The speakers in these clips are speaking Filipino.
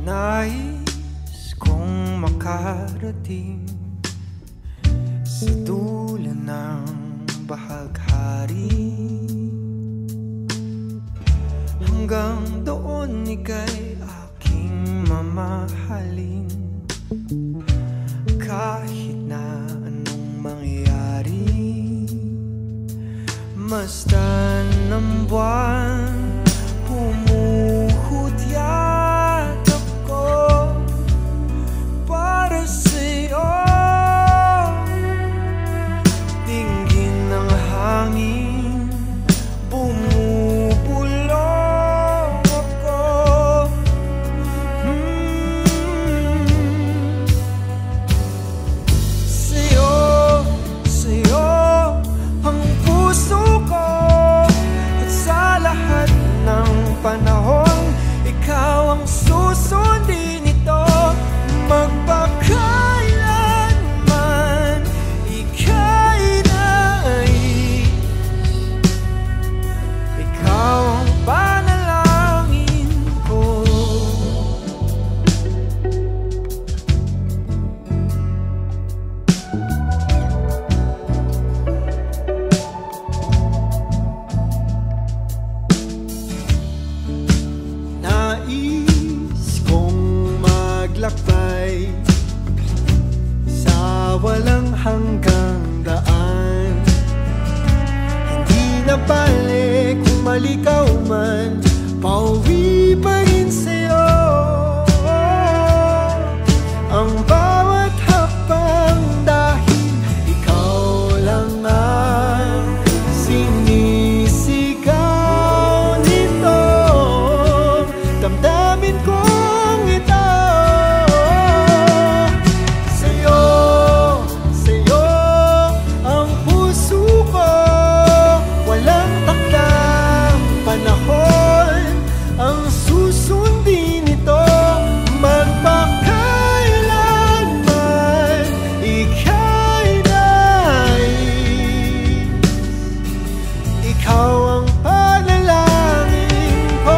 Nais kong makarating sa dulo ng bahaghari, hanggang doon ika'y aking mamahalin. Kahit na anong mangyari, masdan ng buwan, humuhudyat ako para sa'yo. Dinggin ng hangin, bumubulong ako. Sa'yo ang puso ko, at sa lahat ng panahon, ikaw ang susundin nito. Magpakailanman ika'y nais, ikaw ang panalangin ko. Nais kong maglakbay sa walang hanggang daan. Hindi na balik kung mali ka man, pauwi pa rin sa'yo. Ang bawat hakbang, dahil ikaw lang ang sinisigaw nito. Damdamin kong ito. Sa'yo ang puso ko, walang takdang panahon ang susundin nito. Magpakailanman ika'y nais, ikaw ang panalangin ko.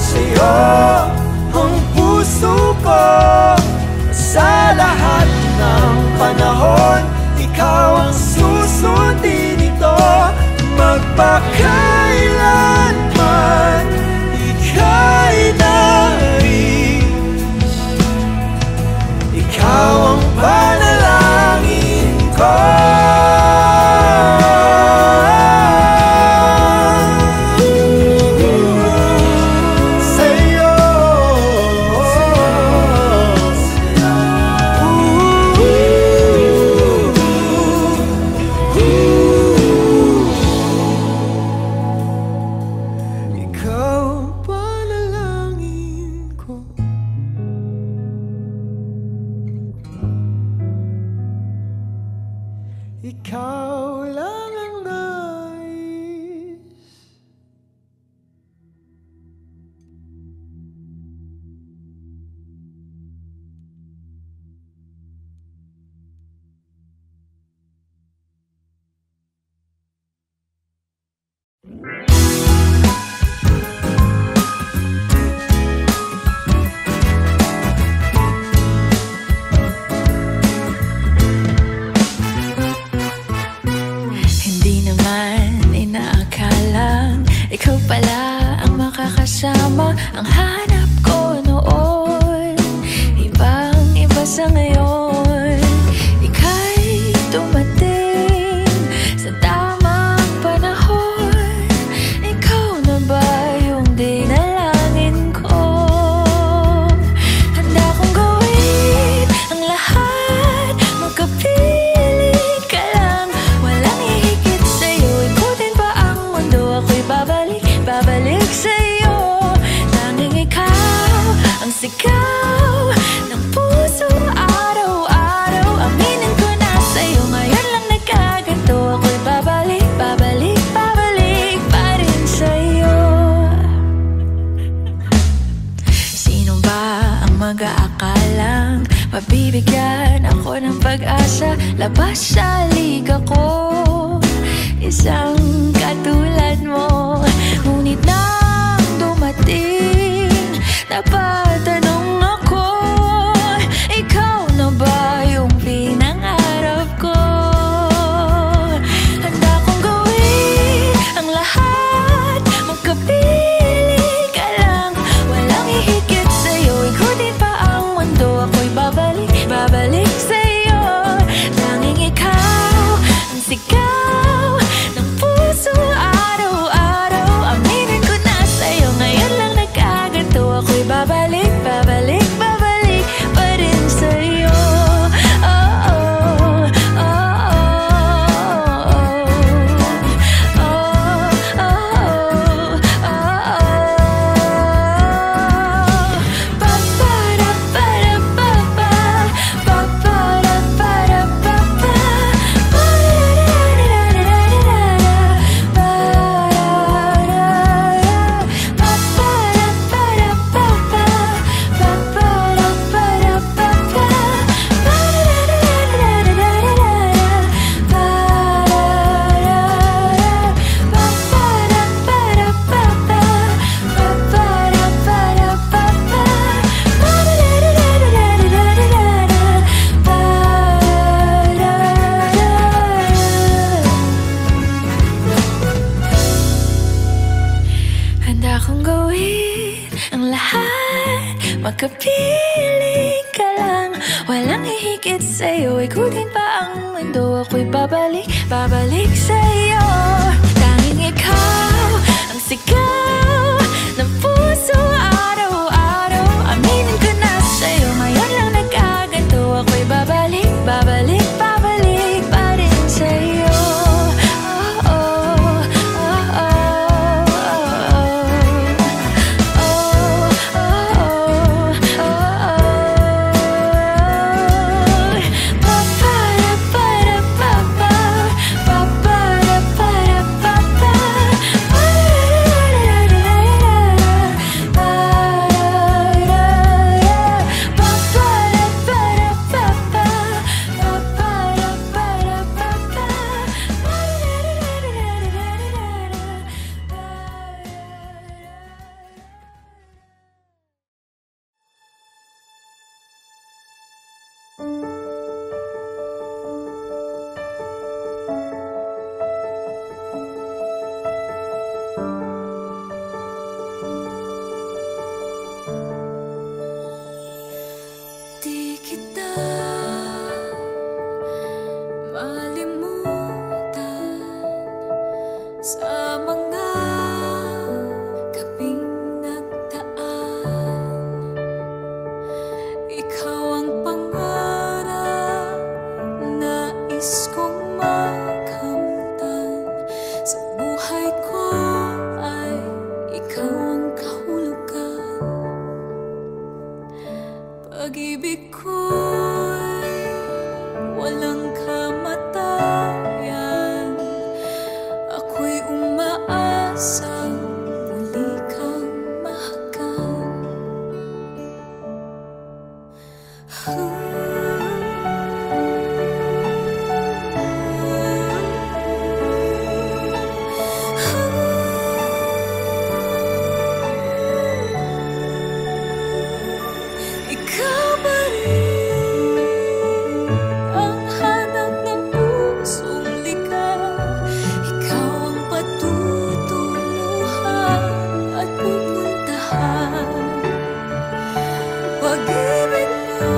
Sa'yo ang puso ko, sa lahat ng panahon, ikaw ang susundin nito. Magpakailanman ika'y nais, ikaw ang panalangin ko. Ikaw lang ang nais. pag-asa, labas sa liga ko. Isang katulad mo, ngunit nang dumating, napatanong ako, ikaw na ba yung pinangarap ko? Handa kong gawin ang lahat, magkapili ka lang, walang hihigit sa'yo. Ikutin pa ang mundo, ako'y babalik, babalik sa'yo. Tanging ikaw ang sigaw ng puso araw-araw. Aminin ko na sa'yo, ngayon lang nagkaganto. Ako'y babalik, babalik, babalik pa rin sa'yo. Oh, oh, oh, oh, oh, oh, oh, handa kong gawin ang lahat, magkapiling ka lang, walang hihigit sa'yo. Ikutin pa ang mundo, ako'y babalik, babalik sa'yo. Tanging ikaw ang sigaw ng puso araw-araw. Aminin ko na sa'yo, ngayon lang nagkaganto. Ako'y babalik, babalik, babalik pa rin sa'yo. Oh, oh, oh, oh, di kita malimutan sa mga gabing nagdaan. Ikaw ang pangarap, nais kong makamtan. Sa buhay ko ay ikaw ang kahulugan. Pag-ibig ko'y walang kamatayan. Ako'y umaasang muli kang mahagan. Ikaw ba rin ang hanap ng pusong ligaw? Ikaw ang patutunguhan at pupuntahan. Pag-ibig mo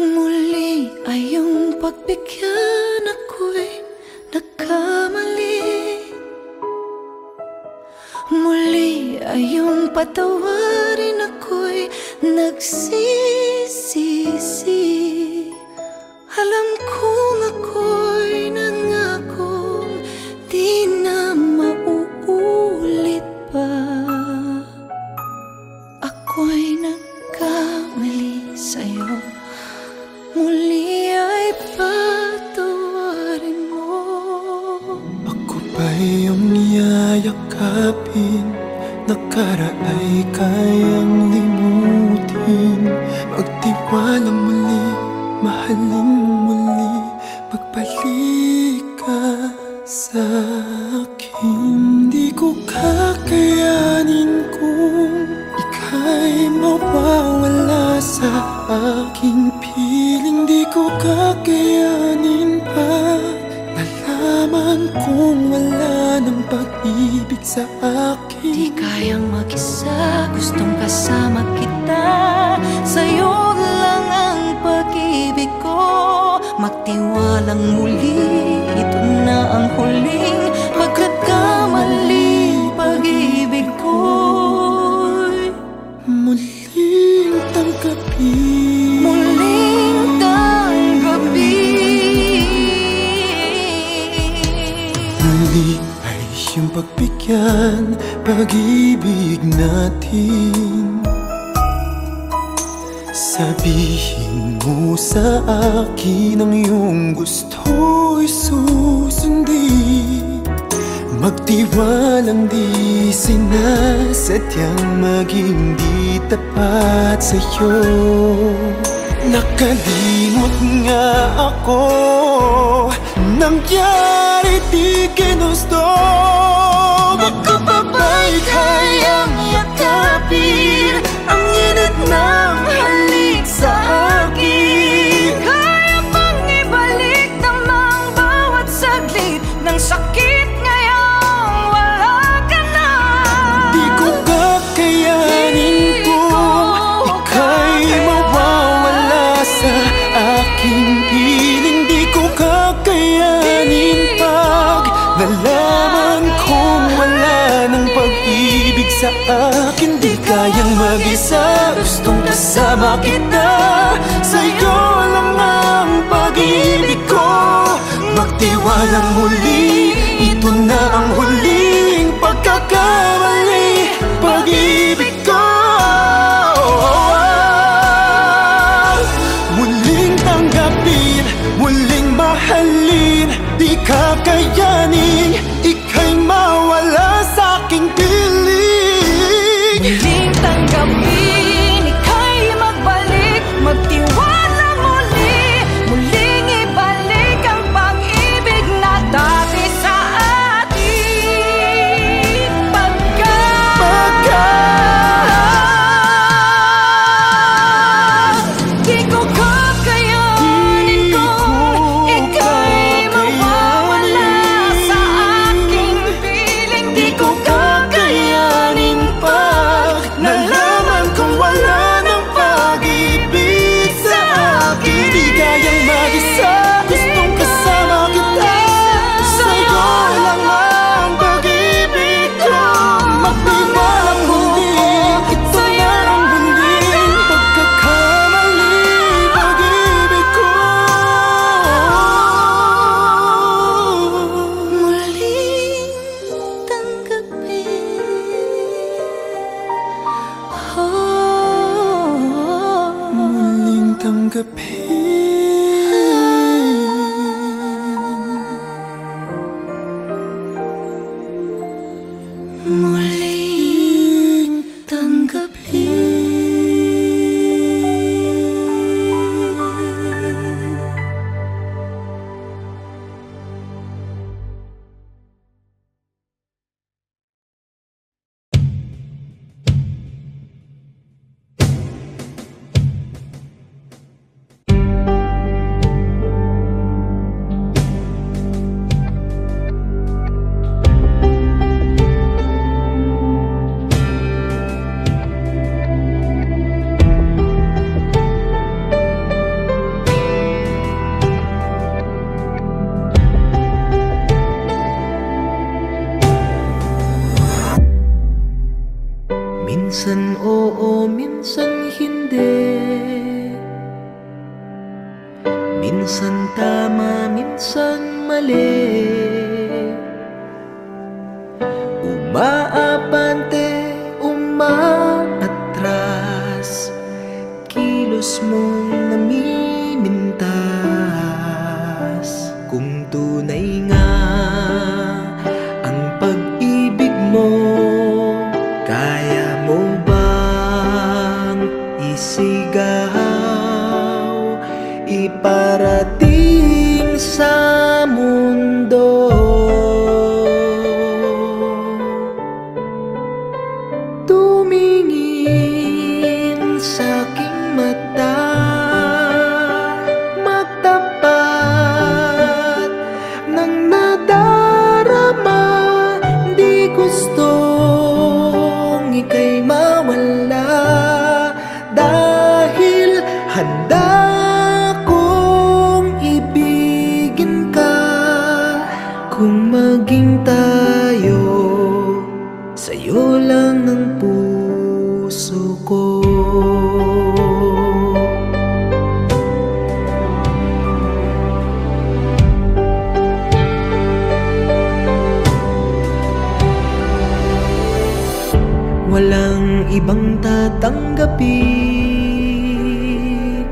Muli ay iyong pagbigyan, ako'y nagkamali. Muli ay iyong patawarin, ako'y nagsisisi. Alam kong ako'y nangakong di na mauulit pa. Ako'y nagkamali sa'yo, muli ay patawarin mo. Ako ba iyong yayakapin? Nakaraay kayang limutin. Magtiwala muli, mahalin muli. Pagbalik ka sa akin. Di ko kakayanin kung ika'y mawawala sa aking piling. Di ko kakayanin pa nalaman kung wala ng pag-ibig sa akin. Di kayang mag-isa, gustong kasama kita. Sa'yo lang ang pag-ibig ko. Magtiwalang muli, ito na ang huling pagkakamali. Pag-ibig ko'y muling tanggapin. muling tanggapin. Muli ay siyang pagbigyan, pag-ibig natin. Sabihin mo sa akin ang iyong gusto'y susundin. Magtiwalang di sinasadyang maging di tapat sa'yo. Nakalimot nga ako, nangyari di ginusto. Ako pa ba'y kayang yakapin ang init ng halik sa akin? Kaya bang ibalik namang bawat saglit ng sakit ngayong wala ka na? Di ko kakayanin kung ika'y mawawala sa aking piling. Di ko kakayanin pag nalaman kung wala ng pag-ibig sa akin. Di kayang mag-isa, gustong kasama kita. Sa'yo lang ang pag-ibig ko. Magtiwalang muli, ito na ang huling pagkakamali. Pag-ibig ko muling tanggapin, muling mahalin. Di kakayanin, ika'y mawala sa aking piling. Muling tanggapin, ika'y magbalik. Magtiwala muli, muling ibalik ang pag-ibig na dati. minsan hindi. Minsan tama, minsan mali. Umaabante, umaatras, kilos mong namimintas. Kung tunay nga ang pag-ibig mo, kaya mo bang isigaw, iparating sa mundo? Tumingin sa aking mata, magtapat ng nadarama. Di gustong ika'y mawala, dahil handa kong ibigin ka. Kung maging tayo, sa'yo lang ang puso ko. Walang ibang tatanggapin,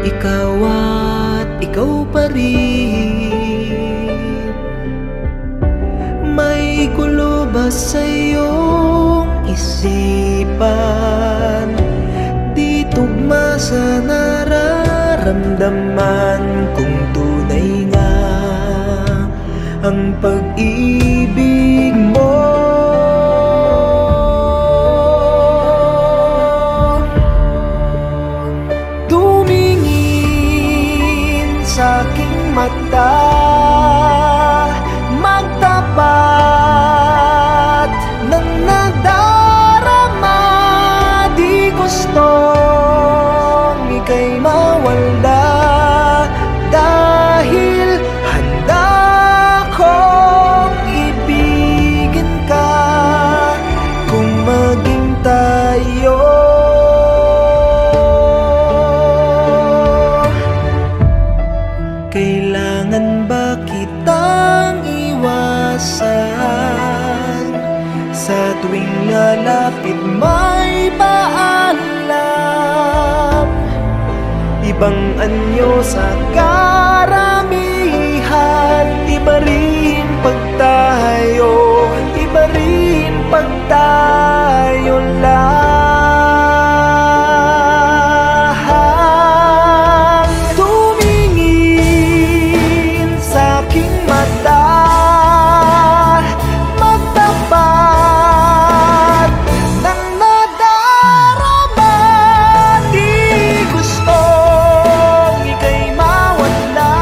ikaw at ikaw pa rin. May gulo ba sa iyong isipan? Di tugma sa nararamdaman. Kung tunay nga ang pag-ibig mo, tumingin sa aking mata, magtapat ng nadarama. Di gustong ika'y mawala, dahil handa kong ibigin ka. Kung maging tayo, kailangan ba kitang iwasan? Sa tuwing lalapit may paalam, ibang anyo sa karamihan. Iba rin pag tayo, iba rin pag tayo lang. Tumingin sa aking mata, magtapat ng nadarama. Di gustong ika'y mawala,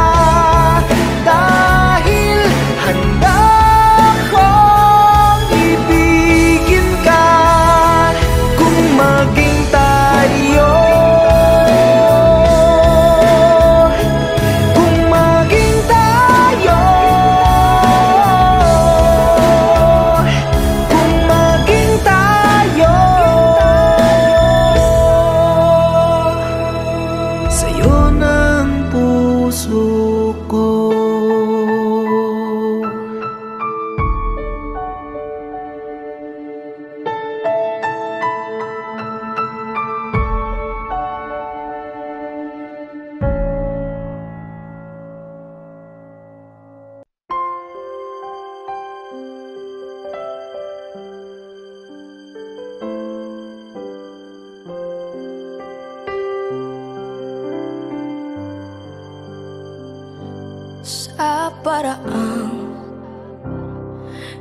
dahil handa kong ibigin ka. Kung maging tayo, kung maging tayo, kung maging tayo, sa'yo ng puso ko. Sa paraang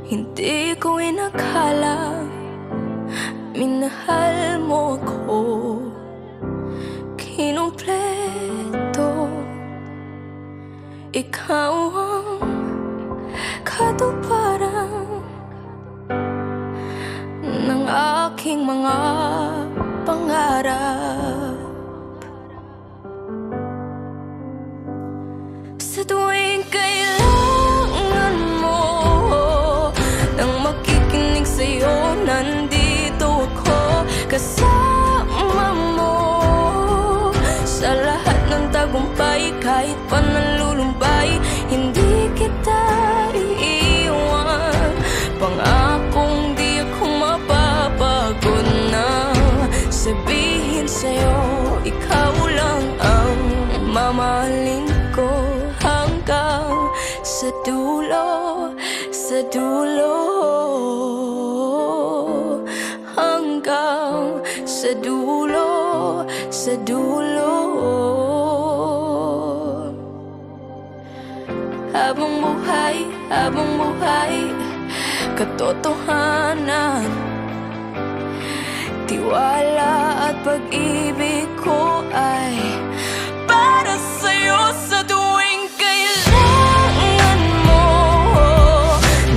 hindi ko inakala, minahal mo ako kinumpleto. Ikaw ang katuparan ng aking mga pangarap. Sa tuwing kailangan mo nang makikinig sa'yo, nandito ako kasama. tagumpay. Kahit pa nalulumbay, hindi kita iiwan. Pangakong di ako mapapago na sabihin sa'yo, ikaw lang ang mamahalin ko hanggang sa dulo, sa dulo, hanggang sa dulo, sa dulo. Habang buhay, katotohanan, tiwala at pag-ibig ko ay para sa'yo sa tuwing kailangan mo.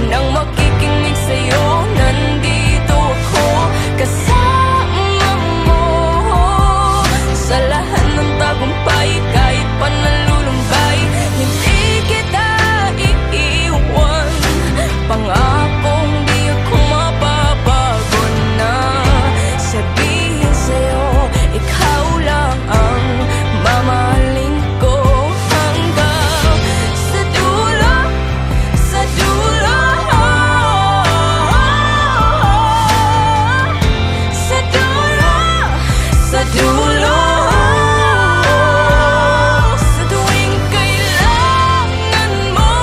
Nang makikinig sa'yo, nandito ako kasama mo. Sa lahat ng tagumpay, kahit pa nalulumbay, hindi kita iiwan. Pangakong di ako mapapago na sabihin sa'yo, ikaw lang ang mamahalin ko hanggang sa dulo, sa dulo, sa dulo, sa dulo. Sa tuwing kailangan mo,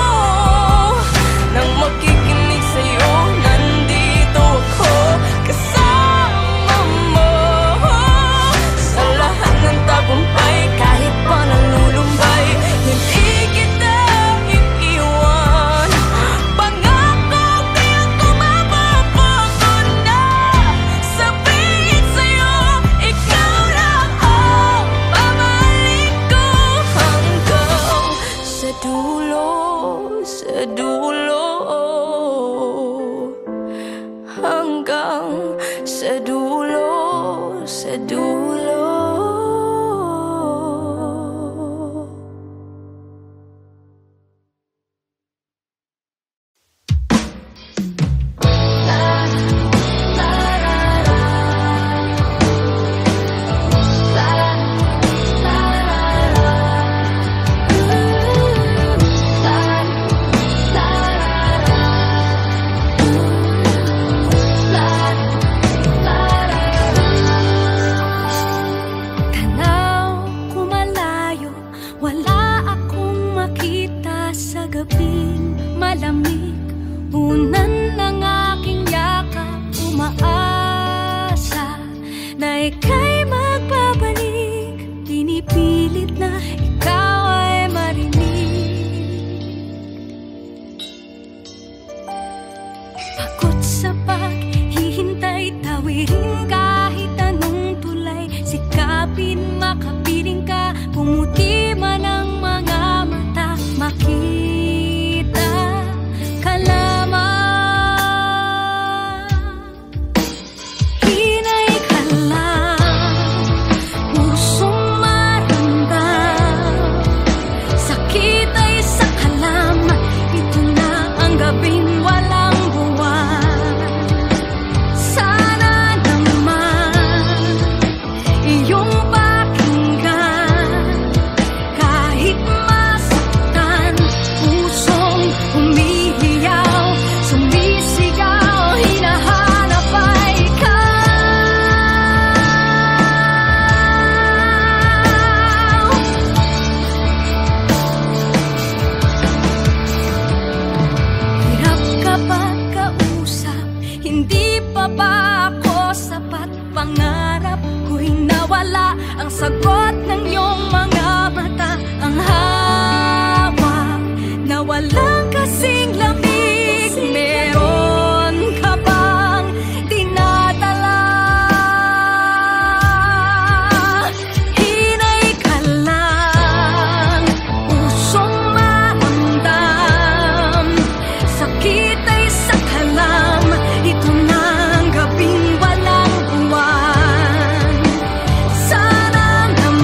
nang makikinig sa'yo, nandito ako kasama mo. Sa lahat ng tagumpay, kahit pa nalulumbay, hindi kita iiwan. Pangako di ako mapapago na sabihin sa'yo, ikaw lang ang mamahalin ko hanggang sa dulo, sa dulo, hanggang sa dulo, sa dulo. Tanaw ko malayo, wala akong makita sa gabing malamig. Unan ng aking yakap, umaasa na ika'y magbabalik. Pinipilit na ikaw ay marinig. Pagod sa paghihintay, tawirin kahit anong tulay. Sikapin makapiling ka, pumuti man ang mga mata. Makita ka lamang, hinay ka lang, pusong maramdam. Sakit ay sa kalam, ito na ang gabing walang buwan. Sana naman iyong pakinggan, kahit masaktan, pusong humihiyaw, sumisigaw, hinahanap ay ikaw. Hirap kapag kausap, hindi pa ba ako sapat? Pangarap ko'y nawala, ang sagot ng iyong mga mata. Ang hawak na walang kasing lamig, meron ka bang dinadala? Hinay ka lang, pusong maramdam. Sakit ay sa kalam, ito na ang gabing walang buwan. Sana naman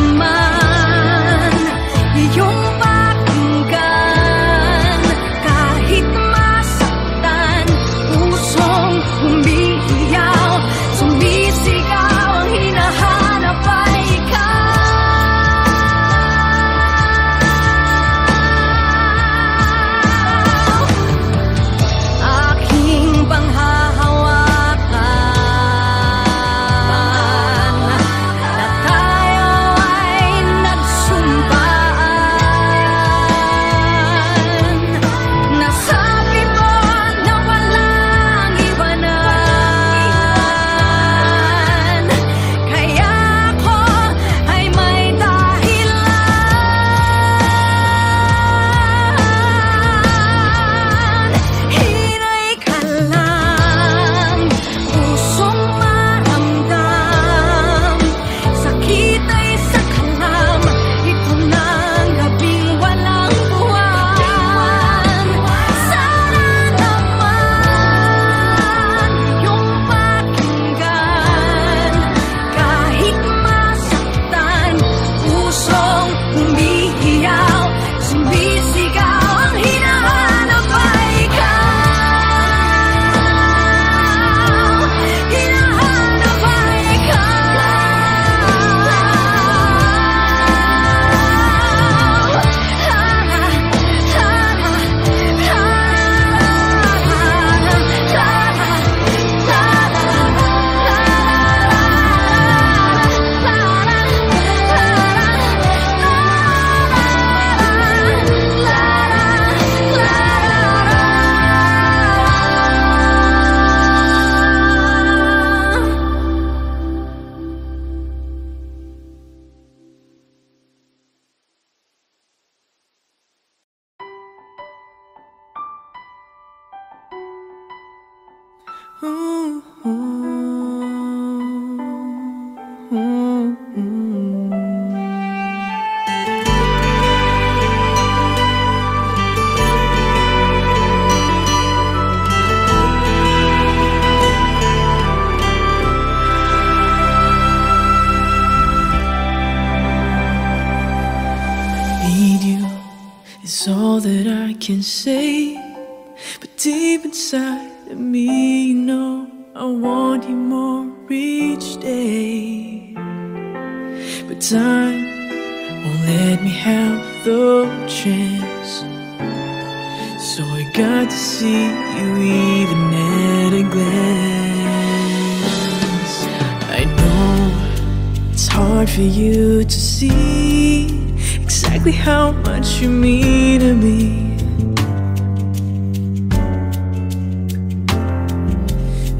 It's all that I can say, but deep inside of me, you know I want you more each day. But time won't let me have the chance, so I got to see you even at a glance. I know it's hard for you to see exactly how much you mean to me.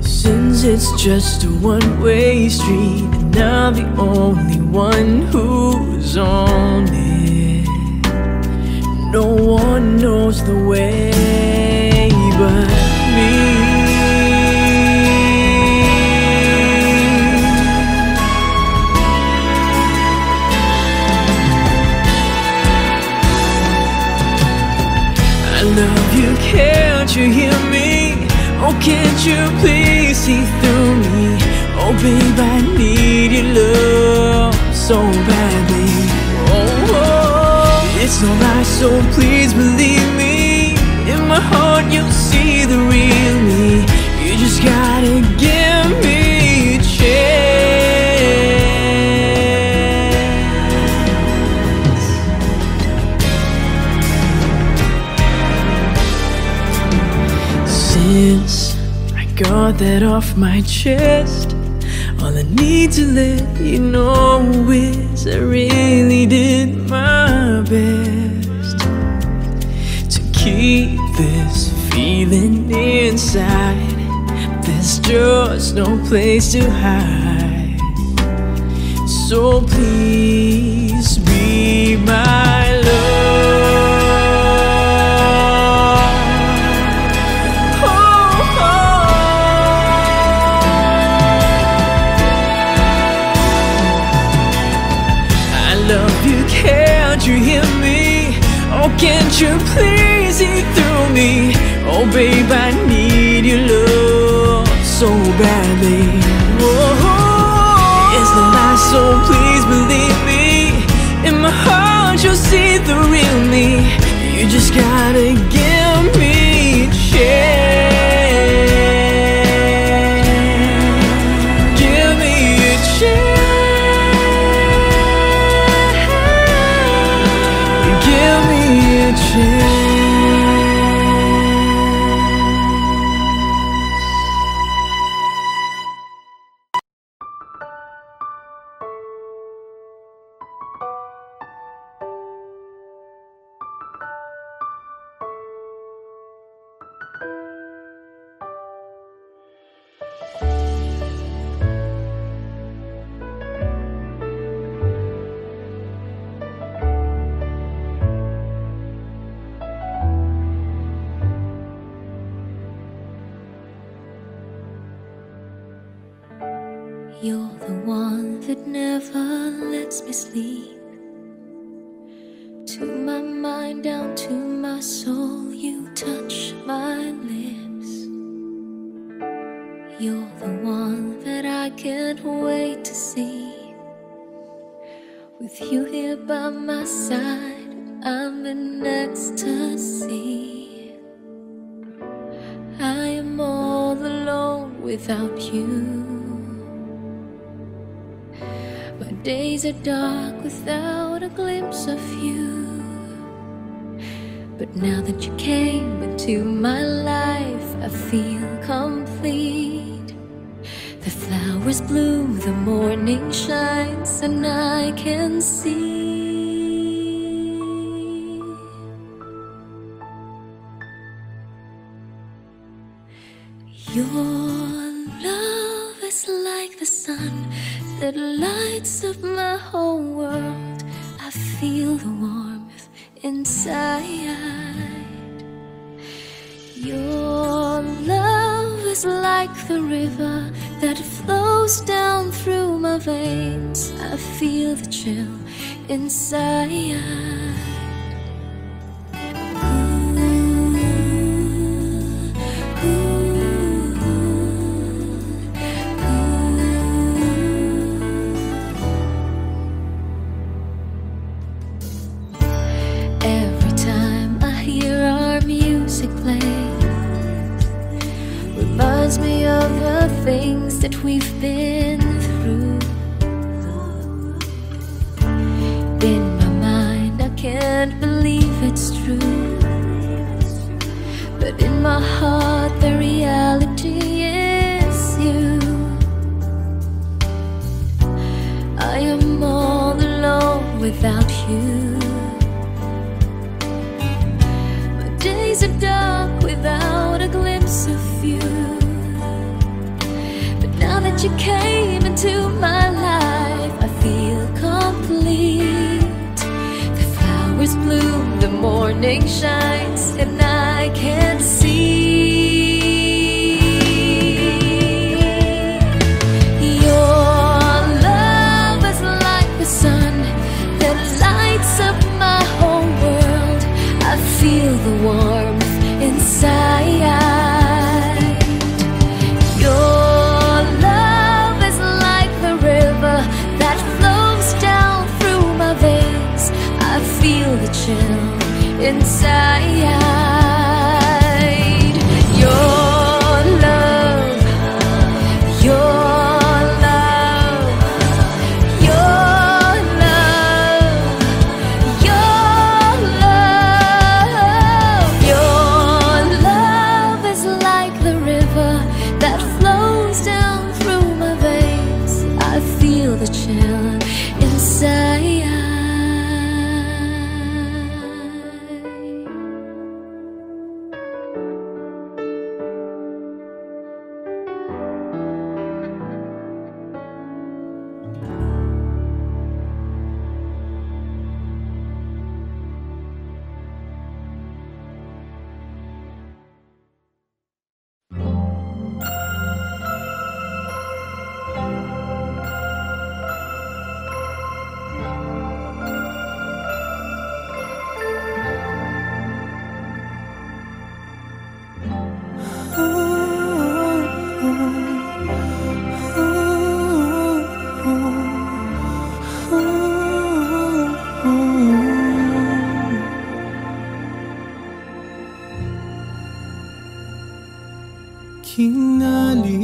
Since it's just a one-way street, and I'm the only one who's on it, no one knows the way but me. I love you, can't you hear me? Oh, can't you please see through me? Oh, babe, I need your love so badly. Oh, oh, it's no lie, so please believe me. In my heart you'll see the real me. You just gotta give me a chance. Since I got that off my chest, all I need to let you know is I really did my best to keep this feeling inside. There's just no place to hide, so please be my love. Love you, can't you hear me? Oh, can't you please see through me? Oh, babe, I need your love so badly. Whoa, it's no lie, so please believe me. In my heart you'll see the real me. You just gotta give me a chance. Give me a chance. You're the one that never lets me sleep. To my mind, down to my soul, you touch my lips. You're the one that I can't wait to see. With you here by my side, I'm in ecstasy. I am all alone without you. My days are dark without a glimpse of you. But now that you came into my life, I feel complete. The flowers bloom, the morning shines, and I can see. Your love is like the sun that lights up my whole world. I feel the warmth inside. Your love is like the river that flows down through my veins. I feel the chill inside. Every time I hear our music play, reminds me of the things that we've been through. In my mind I can't believe it's true, but in my heart the reality is you. I am all alone without you. My days are dark without a glimpse of you. But now that you came into my life, I feel complete. The flowers bloom, the morning shines, and I can see your love is like the sun that lights up my whole world. I feel the warmth inside. Your love is like the river that flows down through my veins. I feel the chill inside. Your love, your love, your love, your love. Your love is like the river that flows down through my veins. I feel the chill inside.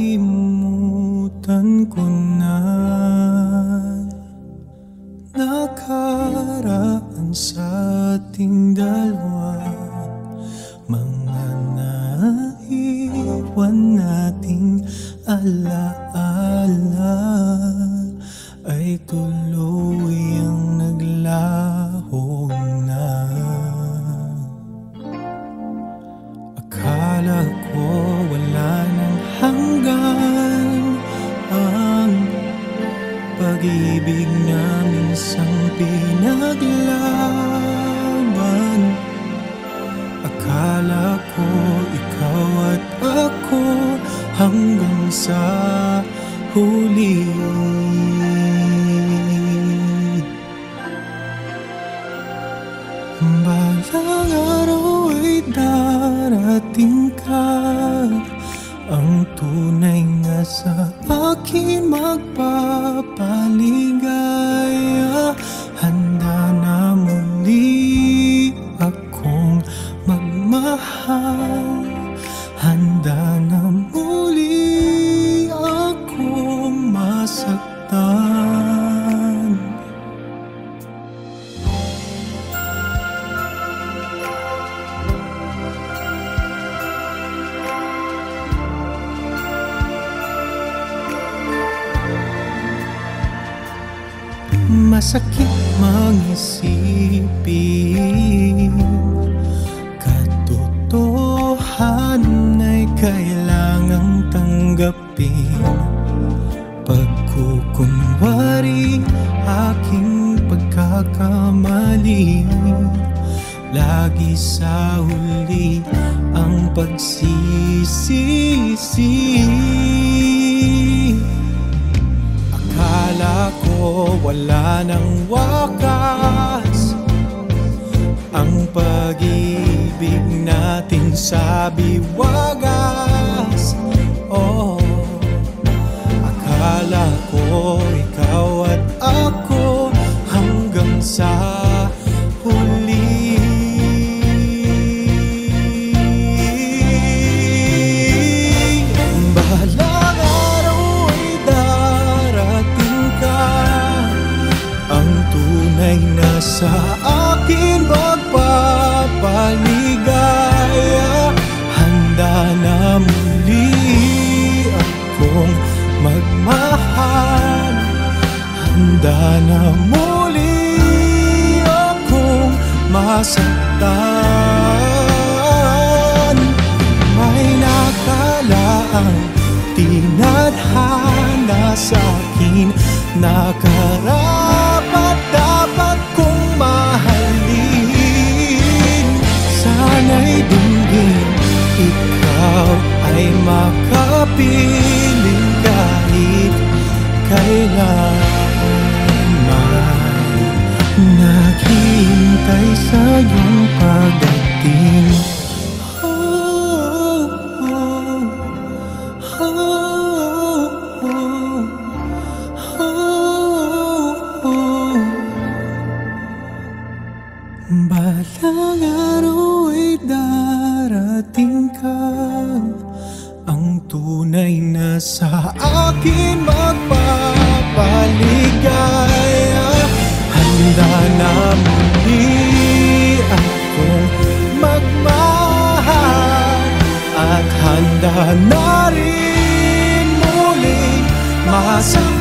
Kinalimutan ko na nakaraan sa ating dalawa, mga naiwan nating alaala ay tuluyang naglaho na. Akala ko wala nang hanggan ang pag-ibig na minsang pinaglaban. Akala ko ikaw at ako hanggang sa huli. Balang araw ay darating ka, ang tunay nga sa akin magpapaligaya. Handa na muli akong magmahal, handa na muli akong masaktan. Masakit mag-isipin, katotohanan ay kailangang tanggapin. Pagkukunwari aking pagkakamali, lagi sa huli ang pagsisisi. Akala ko wala nang wakas ang pag-ibig natin sa biwagas. Oh, akala ko ikaw at ako hanggang sa huli. Bahalang araw ay darating ka, ang tunay na sa akin magpapaligaya. Handa na muli akong magmahal, handa na muli akong masaktan. May nakalaang tinadhana sa'kin na karapat dapat kong mahalin. Sana'y dinggin ikaw ay makapiling kahit kailanman. Naghihintay sa iyong pagdating. Balang araw ay darating ka, ang tunay na sa akin magpapaligaya. Handa na muli akong magmahal, at handa na rin muling masaktan.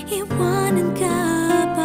Iwanan ka ba?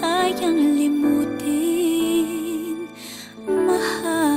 kayang limutin, mahal.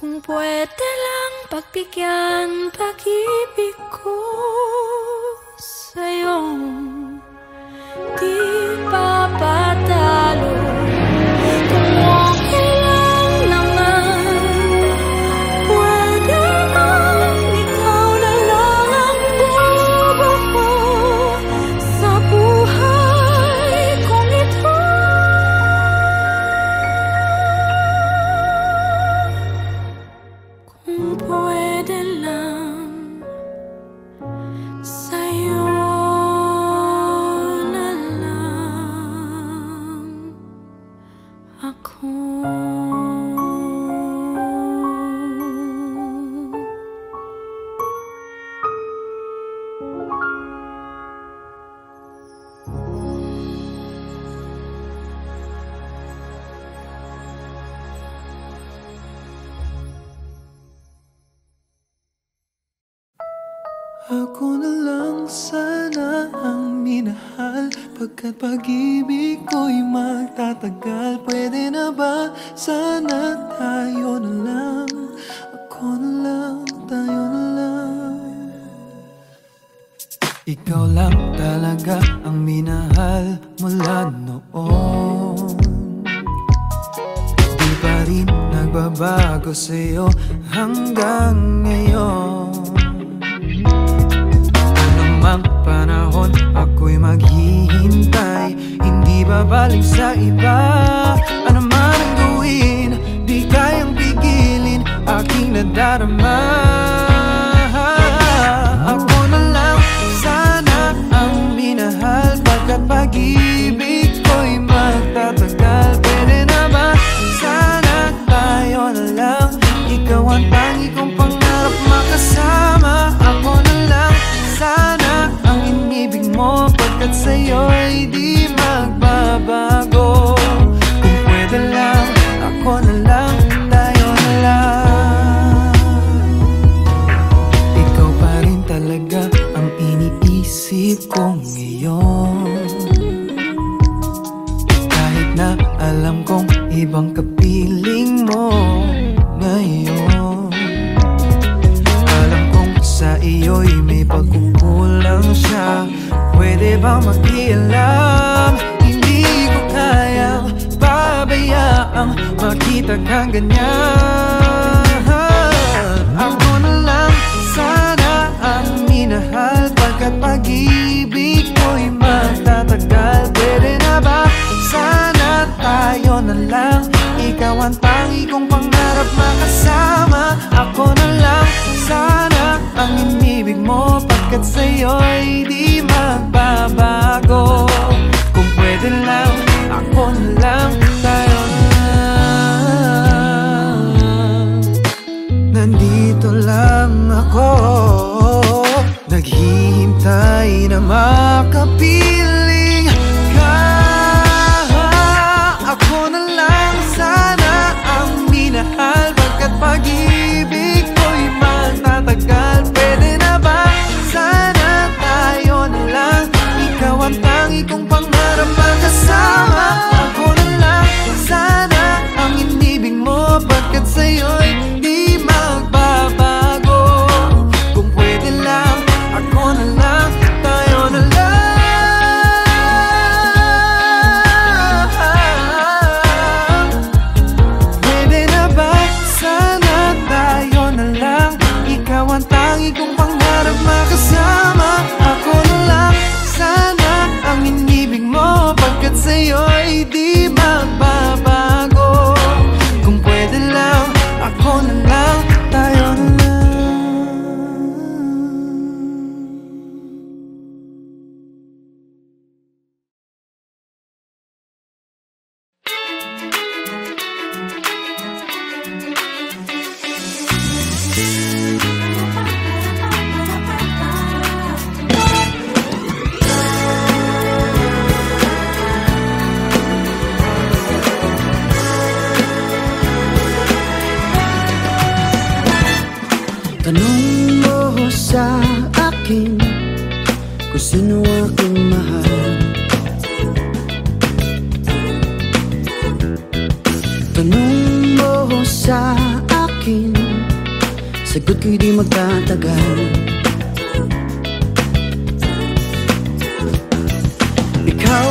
Kung pwede lang pagbigyan pag-ibig ko sa'yo. di papatalo. Kung okay lang naman, pwede bang ikaw na lang ang bubuo sa buhay kong ito? Kung pwede lang, sa'yo na lang ako. Ako na lang sana ang minahal, pagkat pag-ibig ko'y magtatagal. Pwede na ba sana tayo na lang? Ako na lang, tayo na lang. Ikaw lang talaga ang minahal mula noon. Di pa rin nagbabago sa'yo hanggang ngayon. Anumang panahon ako'y maghihintay, hindi babalik sa iba. Ano man ang gawin, di kayang pigilin aking nadarama. Ako na lang sana ang minahal, pagkat pag-ibig ko'y magtatagal. Pwede na ba sana tayo na lang? Ikaw ang tangi kong pangarap makasama. Ako na lang sana ang inibig mo, pagkat sa'yo'y di magbabago. Kung pwede lang, ako na lang, tayo na lang. Ikaw pa rin talaga ang iniisip ko ngayon, kahit na alam kong ibang kapiling mo ngayon. Alam kong sa iyo'y may pagkukulang siya, pwede bang makialam? Hindi ko kayang babayaang makita kang ganyan. Ako na lang sana ang minahal, pagkat pag-ibig ko'y magtatagal. Pwede na ba sana tayo na lang? Ikaw ang tangi kong pangarap makasama. Ako na lang sana ang inibig mo, pagkat sa'yo'y di magbabago. Kung pwede lang, ako na lang, tayo na lang. Nandito lang ako, naghihintay na makapiling ka. Ako na lang sana ang minahal, pagkat pag-ibig ko'y magtatagal. Pwede na ba sana tayo na lang? Ikaw ang tangi kong pangarap magkasama. Ako na lang sana ang inibig mo, pagkat sa'yo'y di magbabago. Kung pwede lang, ako na lang, tayo na lang. Pwede na ba sana tayo na lang? Ikaw ang tangi kong pangarap makasama. Ako na lang sana ang inibig mo, pagkat sa'yo'y di magbabago. Kung pwede lang, ako na lang, tayo na lang. Tanong mo sa akin kung sino aking mahal. Tanong mo sa akin, sagot ko'y di magtatagal. Ikaw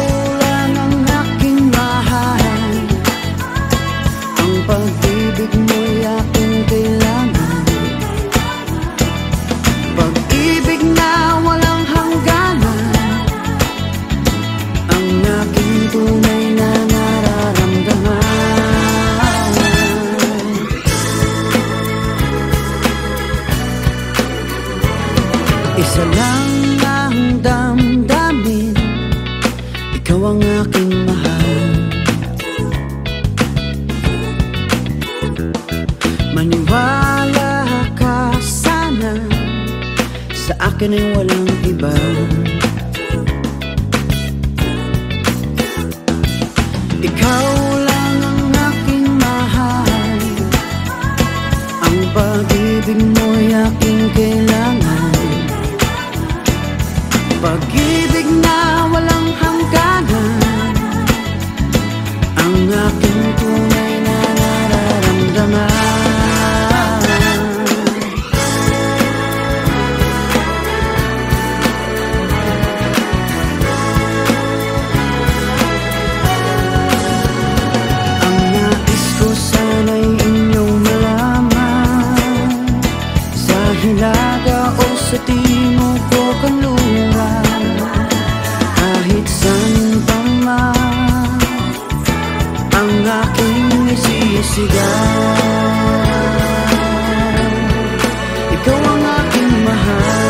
ikaw ang aking mahal. Maniwala ka sana, sa akin ay walang iba. Ikaw lang ang aking mahal, ang pag-ibig mo'y aking kailangan. Pag-ibig na walang hangganan, ang aking tunay na nararamdaman. Hilaga o sa timog o kanluran, kahit saan pa man ang aking isisigaw. Ikaw ang aking mahal.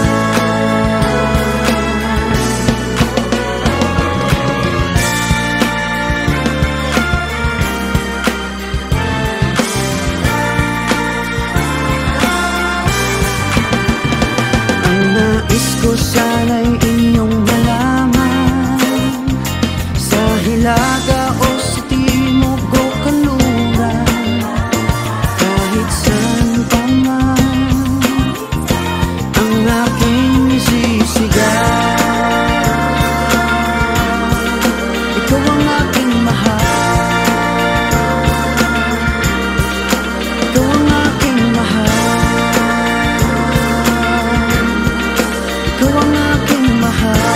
Ko sana'y inyong malaman, sa hilaga o sa timog o kanluran, kahit saan pa man ang aking isisigaw. Ikaw ang aking mahal. Ikaw ang aking mahal. Ikaw ang aking mahal.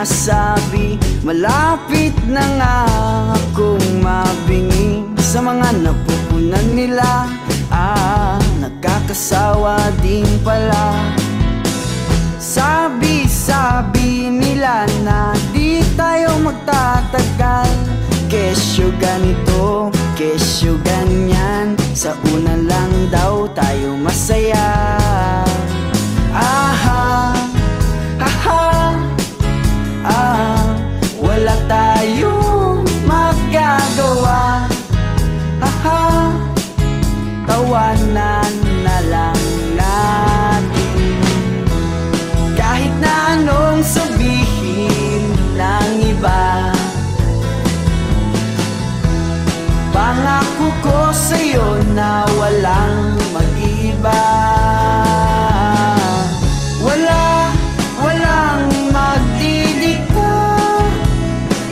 sinasabi. Malapit na nga akong mabingi sa mga napupunan nila. Nakakasawa din pala. Sabi nila na di tayo magtatagal. Kesyo ganito, kesyo ganyan, sa una lang daw tayo masaya. Aha, haha, wala tayong magagawa. Aha, tawanan na lang natin. Kahit na anong sabihin ng iba, pangako ko sa'yo na walang mag-iiba. Walang magdidikta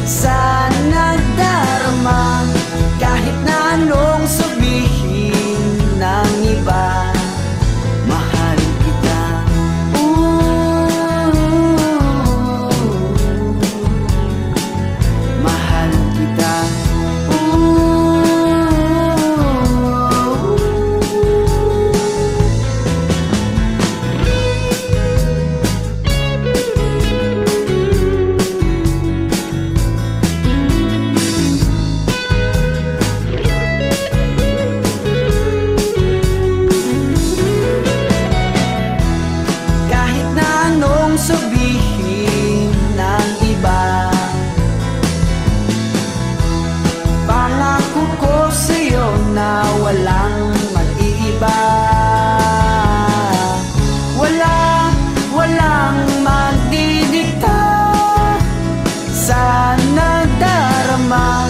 sa nadarama. Kahit na anong sabihin ng iba, mahal kita. Mahal kita. Sabihin ng iba, pangako ko sa'yo na walang mag-iiba. Walang magdidikta sa nadarama.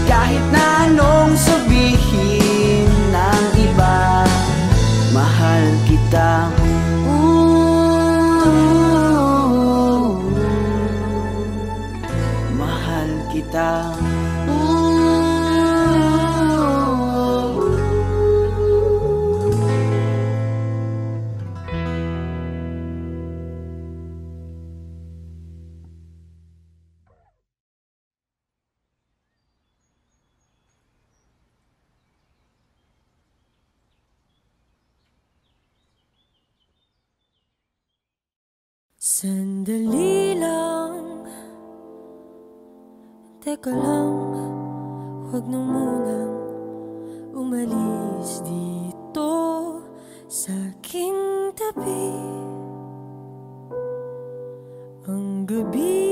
Kahit na anong sabihin ng iba, mahal kita. Mahal kita. Sandali lang, teka lang, huwag na munang umalis dito sa aking tabi. Ang gabi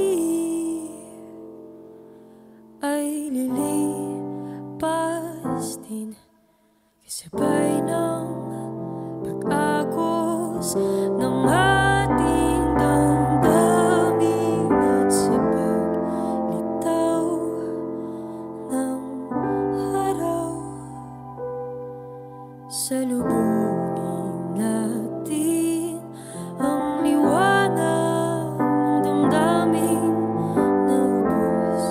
ay lilipas din, kasabay ng pag-agos ng ating damdamin at sa paglitaw ng araw. Salubungin natin ang liwanag ng damdamin na ubos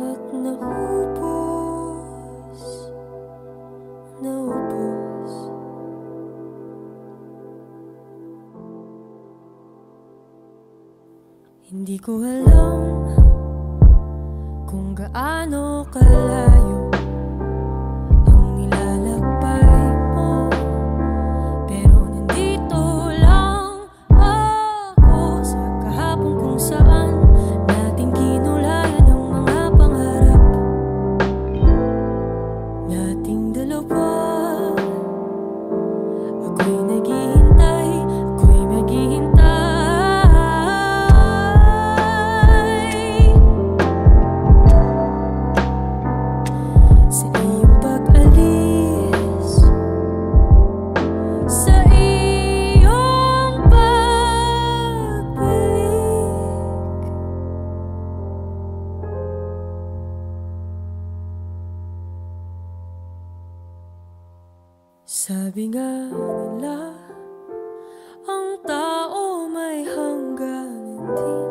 at naubos, naubos. Hindi ko alam kung gaano kalayo ang nilalakbay mo, pero nandito lang ako sa kahapon kung saan natin kinulayan ang mga pangarap nating dalawa. Ako'y naghihintay, ako'y maghihintay sa iyong pag-alis, sa iyong pagbalik. Sabi nga nila, ang tao may hangganan din,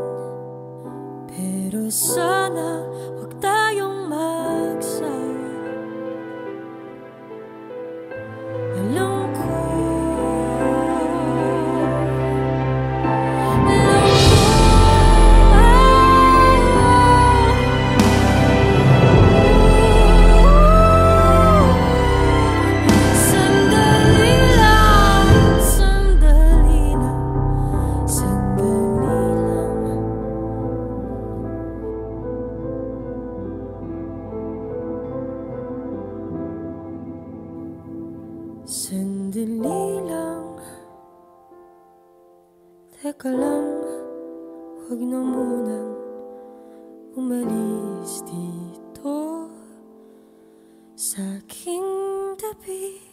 pero sana huwag tayong magsawa. Alam ko Teka lang, huwag na munang umalis dito sa aking tabi.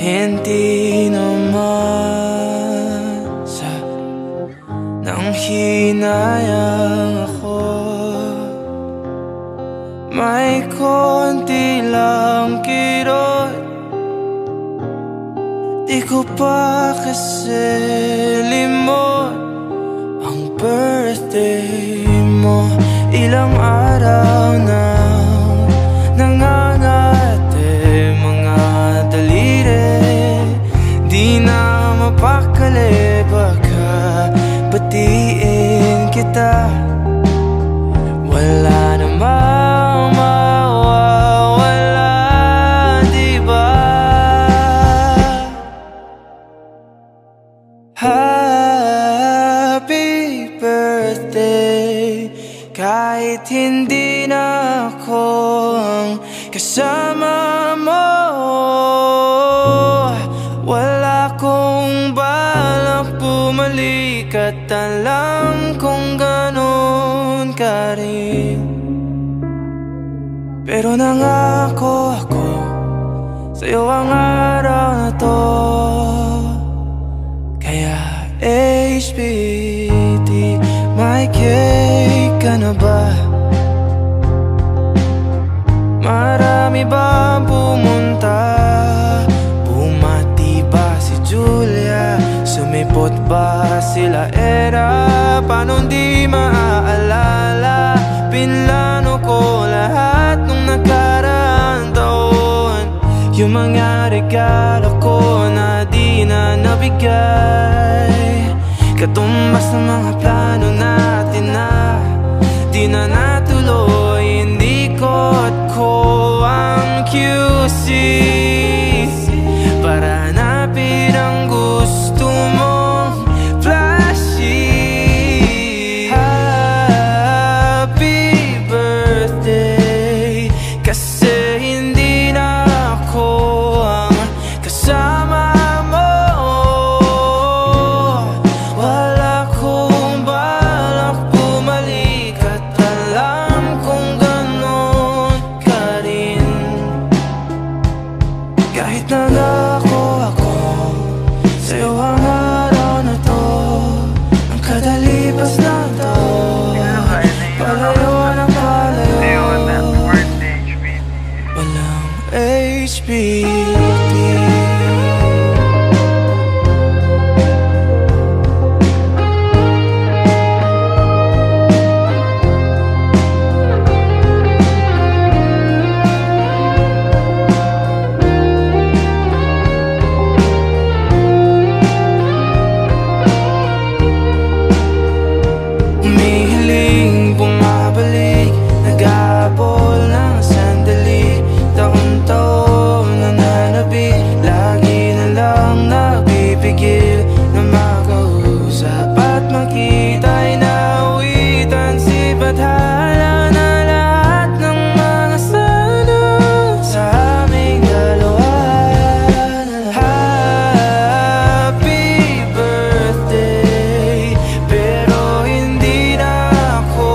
Hindi namasa nang hinayang ako. May konti lang kirot, di ko pa kasi limot ang birthday mo. Ilang araw na nangangate mga daliri, di na mapakali, baka batiin kita. Wala namang mawawala, di ba? Happy birthday, kahit hindi na ako ang kasama mo. Wala kong balak po bumalik at alam kong ganon ka rin. Pero nangako ako sa'yo ang araw na to. Kaya HBT, may cake ka na ba? Marami ba pumunta? Bumati ba si Julia? Sumipot ba sila Era? Paano di maaalala? Pinlano ko lahat nung nakaraang taon. Yung mga regalo ko na di na nabigay, katumbas ng mga plano natin na di na natuloy. Hindi ko ang QC para hanapin ang gusto mong flashy. Happy birthday, kasi hindi na ako ang kasama mo. Wala kong balak bumalik at alam kong ganon ka rin. Kahit nangako ako sa'yo ang araw na to, ang kadalipas na to, palayo ng palayo. Walang HBT. Umihiling, bumabalik, nag-aabol ng sandali. Taon-taon nananabik, lagi na lang nagpipigil na makausap at makita'y nawitan. Sibathala na lahat ng mga sana sa aming dalawa. Happy birthday, pero hindi na ako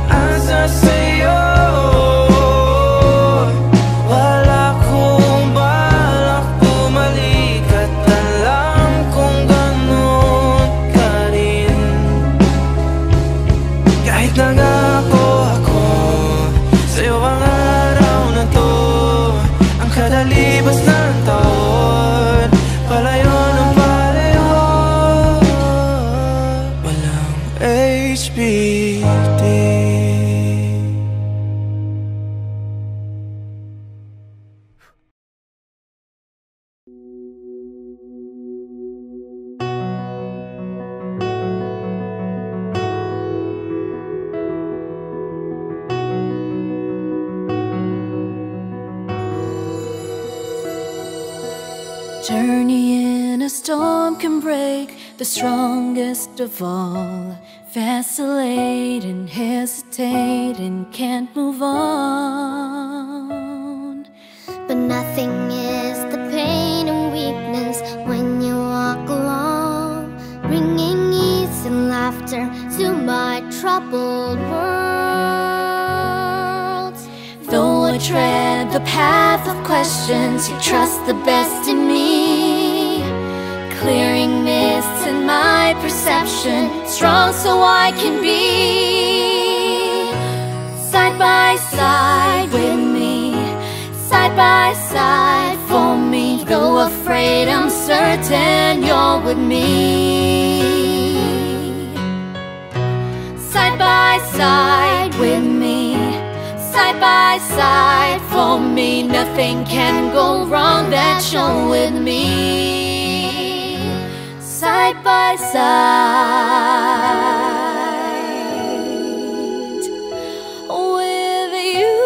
aasa sa'yo. Wala kong balak bumalik at alam kong ganon ka rin. Kahit nangako ako sa'yo ang araw na to, ang kadalibas ng taon, palayo ng palayo. Walang HBT. Journey in a storm can break the strongest of all. Vacillate and hesitate and can't move on. But nothing is the pain and weakness when you walk along, bringing ease and laughter to my troubled world. Though I tread the path of questions, you trust the best in me, clearing mists in my perception, strong so I can be side by side with me, side by side for me. Though afraid, I'm certain you're with me, side by side with me, side by side for me. Nothing can go wrong that you're with me, side by side with you.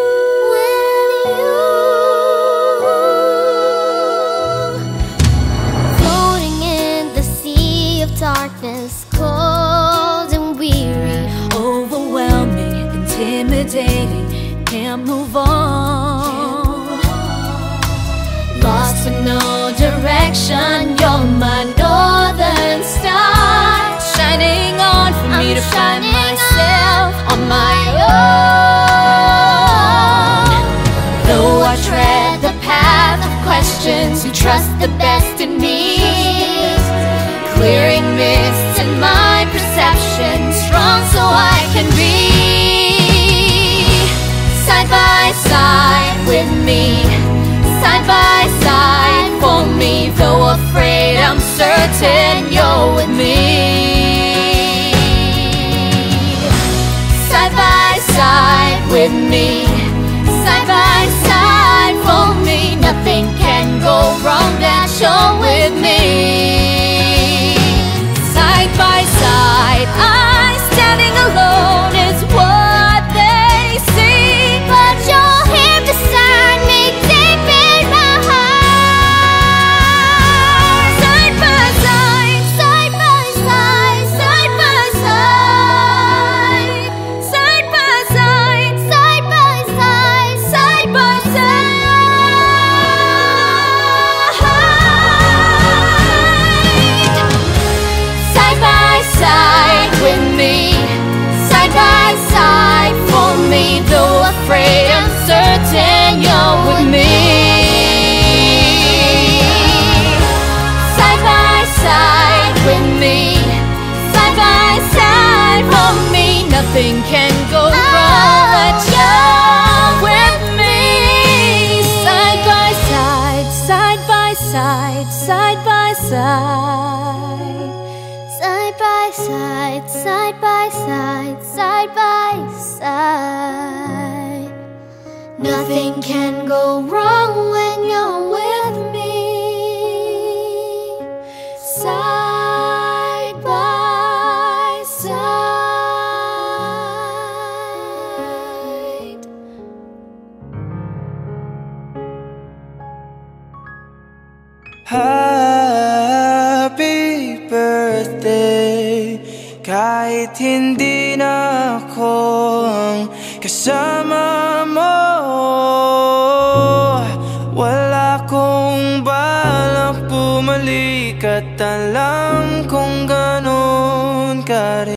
Floating in the sea of darkness, cold and weary, Overwhelming, intimidating, can't move on. Lost with no direction, you're my northern me, though afraid, I'm certain you're with me. Side by side with me, side by side for me. Nothing can go wrong that you're with me. Side by side, I standing alone is what they see, but you're here beside me, deep in my heart. Side by side, Side by side, side by side, side by side, side by side, side by side. Side by side with me, side by side for me, though afraid, I'm certain you're with me. Side by side with me, side by side for me. Nothing can go wrong but you're with me. Side by side, side by side, side by side. side by side, side by side, side by side. Nothing can go wrong when you're with me. Side by side. Happy birthday, kahit hindi na ako ang kasama mo. Wala kong balak bumalik at alam kong ganon ka rin.